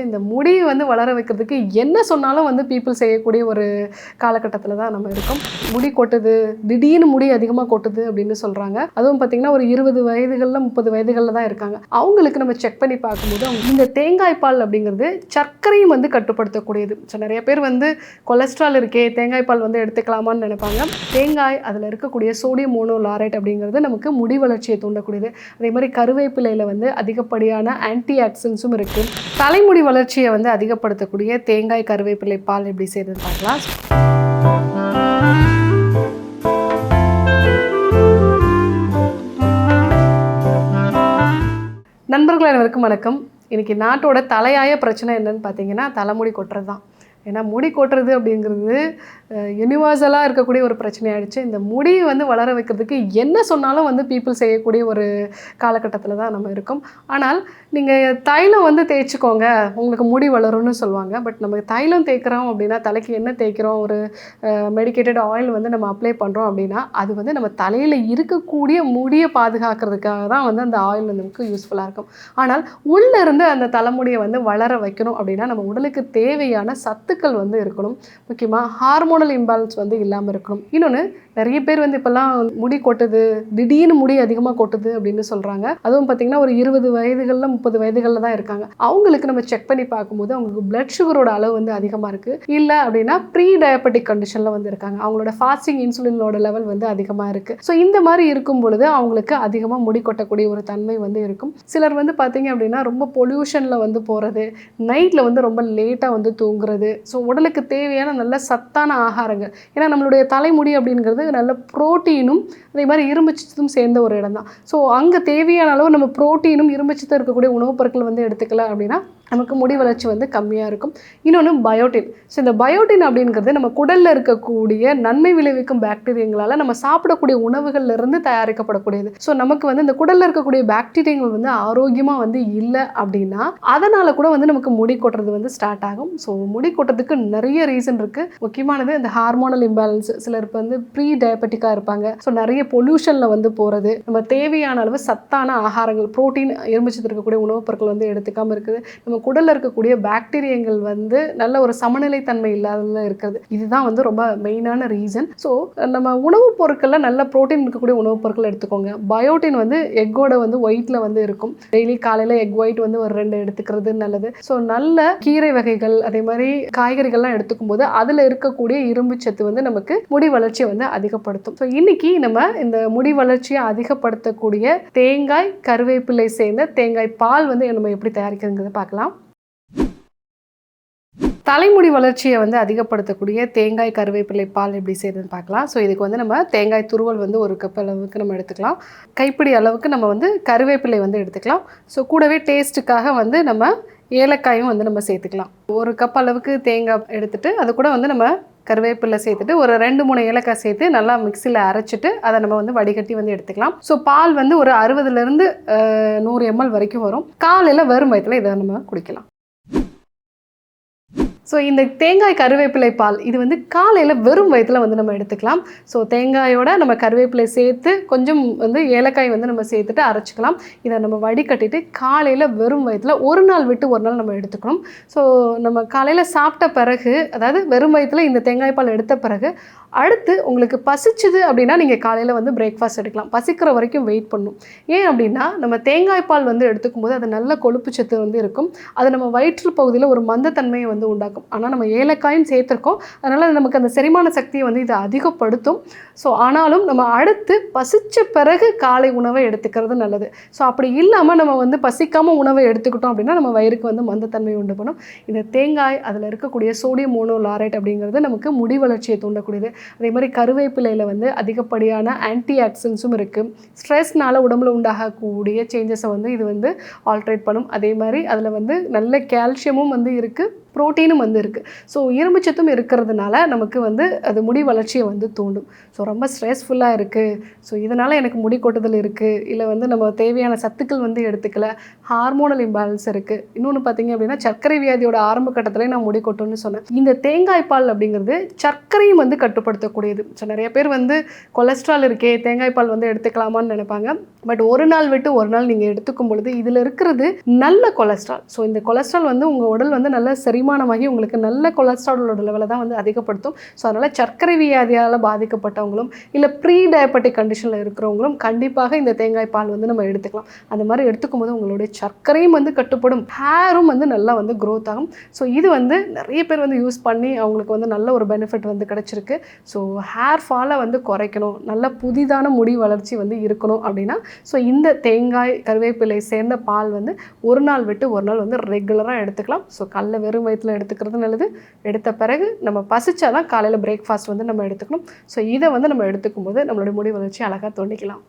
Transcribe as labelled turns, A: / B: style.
A: இந்த முடி வந்து வளர வைக்கிறதுக்கு என்ன சொன்னாலும் வந்து பீப்புள் செய்யக்கூடிய ஒரு காலகட்டத்தில் தான் நம்ம இருக்கோம். முடி கொட்டுது, திடீர்னு முடி அதிகமாக கொட்டுது அப்படின்னு சொல்கிறாங்க. அதுவும் பார்த்திங்கன்னா ஒரு 20 வயதுகளில் 30 வயதுகளில் தான் இருக்காங்க. அவங்களுக்கு நம்ம செக் பண்ணி பார்க்கும்போது இந்த தேங்காய் பால் அப்படிங்கிறது சர்க்கரையும் வந்து கட்டுப்படுத்தக்கூடியது. ஸோ நிறைய பேர் வந்து கொலஸ்ட்ரால் இருக்கே, தேங்காய் பால் வந்து எடுத்துக்கலாமான்னு நினைப்பாங்க. தேங்காய் அதில் இருக்கக்கூடிய சோடியம் மோனோலாரைட் அப்படிங்கிறது நமக்கு முடி வளர்ச்சியை தூண்டக்கூடியது. அதே மாதிரி கருவேப்பிலையில் வந்து அதிகப்படியான ஆன்டி ஆக்சிடென்ட்ஸும் இருக்குது. தலைமுடி வளர்ச்சியை வந்து அதிகப்படுத்தக்கூடிய தேங்காய் கருவேப்பிலை பால் எப்படி செய்யறதுன்னு பார்க்கலாம். நண்பர்கள் அனைவருக்கும் வணக்கம். இன்னைக்கு நாட்டோட தலையாய பிரச்சனை என்னன்னு பார்த்தீங்கன்னா தலைமுடி கொட்டுறது தான். ஏன்னா முடி கொட்டுறது அப்படிங்கிறது யூனிவர்சலாக இருக்கக்கூடிய ஒரு பிரச்சனையாகிடுச்சு. இந்த முடி வந்து வளர வைக்கிறதுக்கு என்ன சொன்னாலும் வந்து பீப்புள் செய்யக்கூடிய ஒரு காலகட்டத்தில் தான் நம்ம இருக்கோம். ஆனால் நீங்கள் தைலம் வந்து தேய்ச்சிக்கோங்க, உங்களுக்கு முடி வளரும்னு சொல்லுவாங்க. பட் நம்ம தைலம் தேய்க்கிறோம் அப்படின்னா, தலைக்கு என்ன தேய்க்கிறோம், ஒரு மெடிக்கேட்டட் ஆயில் வந்து நம்ம அப்ளை பண்ணுறோம் அப்படின்னா, அது வந்து நம்ம தலையில் இருக்கக்கூடிய முடியை பாதுகாக்கிறதுக்காக தான் வந்து அந்த ஆயில் வந்து நமக்கு யூஸ்ஃபுல்லாக இருக்கும். ஆனால் உள்ளேருந்து அந்த தலைமுடியை வந்து வளர வைக்கணும் அப்படின்னா நம்ம உடலுக்கு தேவையான சத்துக்கள் வந்து இருக்கணும். முக்கியமாக ஹார்மோனல் இம்பேலன்ஸ் வந்து இல்லாமல் இருக்கணும். இன்னொன்று, நிறைய பேர் வந்து இப்போல்லாம் முடி கொட்டுது, திடீர்னு முடி அதிகமாக கொட்டுது அப்படின்னு சொல்கிறாங்க. அதுவும் பார்த்திங்கன்னா ஒரு 20 வயதுகளில் 30 வயதுகளில் தான் இருக்காங்க. அவங்களுக்கு நம்ம செக் பண்ணி பார்க்கும்போது அவங்களுக்கு பிளட் சுகரோட அளவு வந்து அதிகமாக இருக்குது. இல்லை அப்படின்னா ப்ரீ டயபெட்டிக் கண்டிஷனில் வந்து இருக்காங்க. அவங்களோட ஃபாஸ்டிங் இன்சுலினோட லெவல் வந்து அதிகமாக இருக்குது. ஸோ இந்த மாதிரி இருக்கும் பொழுது அவங்களுக்கு அதிகமாக முடி கொட்டக்கூடிய ஒரு தன்மை வந்து இருக்கும். சிலர் வந்து பார்த்திங்க அப்படின்னா ரொம்ப பொல்யூஷனில் வந்து போகிறது, நைட்டில் வந்து ரொம்ப லேட்டாக வந்து தூங்குறது. ஸோ உடலுக்கு தேவையான நல்ல சத்தான ஆகாரங்கள், ஏன்னா நம்மளுடைய தலைமுடி அப்படிங்கிறது நல்ல புரோட்டீனும் அதே மாதிரி இரும்புச்சத்தும் சேர்ந்த ஒரு இடம் தான். ஸோ அங்கே தேவையான அளவு நம்ம புரோட்டீனும் இரும்புச்சத்தும் இருக்கக்கூடிய உணவுப் பொருட்கள் வந்து எடுத்துக்கல அப்படின்னா நமக்கு முடி வளர்ச்சி வந்து கம்மியாக இருக்கும். இன்னொன்று பயோட்டின். ஸோ இந்த பயோட்டின் அப்படிங்கிறது நம்ம குடலில் இருக்கக்கூடிய நன்மை விளைவிக்கும் பாக்டீரியங்களால் நம்ம சாப்பிடக்கூடிய உணவுகள்லேருந்து தயாரிக்கப்படக்கூடியது. ஸோ நமக்கு வந்து இந்த குடலில் இருக்கக்கூடிய பாக்டீரியங்கள் வந்து ஆரோக்கியமாக வந்து இல்லை அப்படின்னா அதனால் கூட வந்து நமக்கு முடி கொட்டுறது வந்து ஸ்டார்ட் ஆகும். ஸோ முடி கொட்டுறதுக்கு நிறைய ரீசன் இருக்குது. முக்கியமானது இந்த ஹார்மோனல் இம்பேலன்ஸ். சிலருக்கு வந்து ப்ரீ டயபெட்டிக்காக இருப்பாங்க. ஸோ நிறைய பொல்யூஷனில் வந்து போகிறது, நம்ம தேவையான அளவு சத்தான ஆகாரங்கள், புரோட்டீன் இரும்புச்சத்து இருக்கக்கூடிய உணவுப் பொருட்கள் வந்து எடுத்துக்காமல் இருக்குது, நம்ம குடலில் இருக்கக்கூடிய பாக்டீரியங்கள் வந்து நல்ல ஒரு சமநிலைத்தன்மை இல்லாத இருக்கிறது. இதுதான் வந்து ரொம்ப மெயினான ரீசன். ஸோ நம்ம உணவுப் பொருட்களில் நல்ல புரோட்டீன் இருக்கக்கூடிய உணவுப் பொருட்கள் எடுத்துக்கோங்க. பயோட்டின் வந்து எக்கோட வந்து ஒயிட்டில் வந்து இருக்கும். டெய்லி காலையில் எக் ஒயிட் வந்து ஒரு 2 எடுத்துக்கிறது நல்லது. ஸோ நல்ல கீரை வகைகள் அதே மாதிரி காய்கறிகள்லாம் எடுத்துக்கும் போது அதில் இருக்கக்கூடிய இரும்புச்சத்து வந்து நமக்கு முடி வளர்ச்சியை வந்து அதிகப்படுத்தும். ஸோ இன்னைக்கு நம்ம இந்த முடி வளர்ச்சியை அதிகப்படுத்தக்கூடிய தேங்காய் கருவேப்பிலை சேர்ந்த தேங்காய் பால் வந்து நம்ம எப்படி தயாரிக்கிறதுங்கிறத பார்க்கலாம். தலைமுடி வளர்ச்சியை வந்து அதிகப்படுத்தக்கூடிய தேங்காய் கருவேப்பிலை பால் எப்படி செய்யறதுன்னு பார்க்கலாம். ஸோ இதுக்கு வந்து நம்ம தேங்காய் துருவல் வந்து 1 கப் அளவுக்கு நம்ம எடுத்துக்கலாம். கைப்பிடி அளவுக்கு நம்ம வந்து கருவேப்பிலை வந்து எடுத்துக்கலாம். ஸோ கூடவே டேஸ்ட்டுக்காக வந்து நம்ம ஏலக்காயும் வந்து நம்ம சேர்த்துக்கலாம். 1 கப் அளவுக்கு தேங்காய் எடுத்துட்டு அது கூட வந்து நம்ம கருவேப்பிலை சேர்த்துட்டு ஒரு 2-3 ஏலக்காய் சேர்த்து நல்லா மிக்சியில் அரைச்சிட்டு அதை நம்ம வந்து வடிகட்டி வந்து எடுத்துக்கலாம். ஸோ பால் வந்து ஒரு 60லேருந்து 100 ml வரைக்கும் வரும். காலையில் வெறும் வயிற்றில் இதை நம்ம குடிக்கலாம். ஸோ இந்த தேங்காய் கருவேப்பிலை பால் இது வந்து காலையில் வெறும் வயிற்றில் வந்து நம்ம எடுத்துக்கலாம். ஸோ தேங்காயோட நம்ம கருவேப்பிலை சேர்த்து கொஞ்சம் வந்து ஏலக்காய் வந்து நம்ம சேர்த்துட்டு அரைச்சிக்கலாம். இதை நம்ம வடிகட்டிட்டு காலையில் வெறும் வயிற்றில் ஒரு நாள் விட்டு ஒரு நாள் நம்ம எடுத்துக்கணும். ஸோ நம்ம காலையில் சாப்பிட்ட பிறகு, அதாவது வெறும் வயிற்றில் இந்த தேங்காய் பால் எடுத்த பிறகு அடுத்து உங்களுக்கு பசிச்சுது அப்படின்னா நீங்கள் காலையில் வந்து பிரேக்ஃபாஸ்ட் எடுக்கலாம். பசிக்கிற வரைக்கும் வெயிட் பண்ணணும். ஏன் அப்படின்னா நம்ம தேங்காய் பால் வந்து எடுத்துக்கும் போது அது நல்ல கொழுப்பு சத்து வந்து இருக்கும். அது நம்ம வயிற்று பகுதியில் ஒரு மந்தத்தன்மையை வந்து உண்டாக்கும். ஆனால் நம்ம ஏலக்காயும் சேர்த்துருக்கோம், அதனால் நமக்கு அந்த செரிமான சக்தியை வந்து இதை அதிகப்படுத்தும். ஸோ ஆனாலும் நம்ம அடுத்து பசித்த பிறகு காலை உணவை எடுத்துக்கிறது நல்லது. ஸோ அப்படி இல்லாமல் நம்ம வந்து பசிக்காமல் உணவை எடுத்துக்கிட்டோம் அப்படின்னா நம்ம வயிறுக்கு வந்து மந்தத்தன்மை உண்டு பண்ணும். இந்த தேங்காய் அதில் இருக்கக்கூடிய சோடியம் மோனோலாரைட் அப்படிங்கிறது நமக்கு முடி வளர்ச்சியை தூண்டக்கூடியது. அதே மாதிரி கருவேப்பிலையில் வந்து அதிகப்படியான ஆன்டி ஆக்சிடென்ட்ஸும் இருக்குது. ஸ்ட்ரெஸ்னால் உடம்புல உண்டாகக்கூடிய சேஞ்சஸை வந்து இது வந்து ஆல்ட்ரேட் பண்ணும். அதே மாதிரி அதில் வந்து நல்ல கால்சியமும் வந்து இருக்குது. புரோட்டீனும் வந்து இருக்குது. ஸோ இரும்புச்சத்தும் இருக்கிறதுனால நமக்கு வந்து அது முடி வளர்ச்சியை வந்து தூண்டும். ஸோ ரொம்ப ஸ்ட்ரெஸ்ஃபுல்லாக இருக்குது, ஸோ இதனால் எனக்கு முடி கொட்டுதல் இருக்குது, இல்லை வந்து நம்ம தேவையான சத்துக்கள் வந்து எடுத்துக்கல, ஹார்மோனல் இம்பேலன்ஸ் இருக்குது. இன்னொன்று பார்த்தீங்க அப்படின்னா சர்க்கரை வியாதியோட ஆரம்ப கட்டத்திலே நான் முடி கொட்டும்னு சொன்னேன். இந்த தேங்காய் பால் அப்படிங்கிறது சர்க்கரையும் வந்து கட்டுப்படுத்தக்கூடியது. ஸோ நிறைய பேர் வந்து கொலஸ்ட்ரால் இருக்கே தேங்காய் பால் வந்து எடுத்துக்கலாமான்னு நினைப்பாங்க. பட் ஒரு நாள் விட்டு ஒரு நாள் நீங்கள் எடுத்துக்கும் பொழுது இதில் இருக்கிறது நல்ல கொலஸ்ட்ரால். ஸோ இந்த கொலஸ்ட்ரால் வந்து உங்கள் உடல் வந்து நல்ல செரிமானமாகி உங்களுக்கு நல்ல கொலஸ்ட்ராலோட லெவலை தான் வந்து அதிகப்படுத்தும். ஸோ அதனால் சர்க்கரை வியாதியால் பாதிக்கப்பட்டவங்களும் இல்லை ப்ரீ டயபெட்டிக் கண்டிஷனில் இருக்கிறவங்களும் கண்டிப்பாக இந்த தேங்காய் பால் வந்து நம்ம எடுத்துக்கலாம். அந்த மாதிரி எடுத்துக்கும் போது உங்களுடைய சர்க்கரையும் வந்து கட்டுப்படும், ஹேரும் வந்து நல்லா வந்து க்ரோத் ஆகும். ஸோ இது வந்து நிறைய பேர் வந்து யூஸ் பண்ணி அவங்களுக்கு வந்து நல்ல ஒரு பெனிஃபிட் வந்து கிடச்சிருக்கு. ஸோ ஹேர் ஃபாலை வந்து குறைக்கணும், நல்ல புதிதான முடி வளர்ச்சி வந்து இருக்கணும் அப்படின்னா ஸோ இந்த தேங்காய் கருவேப்பிலை சேர்ந்த பால் வந்து ஒரு நாள் விட்டு ஒரு நாள் வந்து ரெகுலராக எடுத்துக்கலாம். ஸோ காலைல வெறும் வயிற்றில் எடுத்துக்கிறது நல்லது. எடுத்த பிறகு நம்ம பசிச்சாதான் காலையில் பிரேக்ஃபாஸ்ட் வந்து நம்ம எடுத்துக்கணும். ஸோ இதை வந்து நம்ம எடுத்துக்கும் போது நம்மளோட முடி வளர்ச்சி அழகாக தோண்டிக்கலாம்.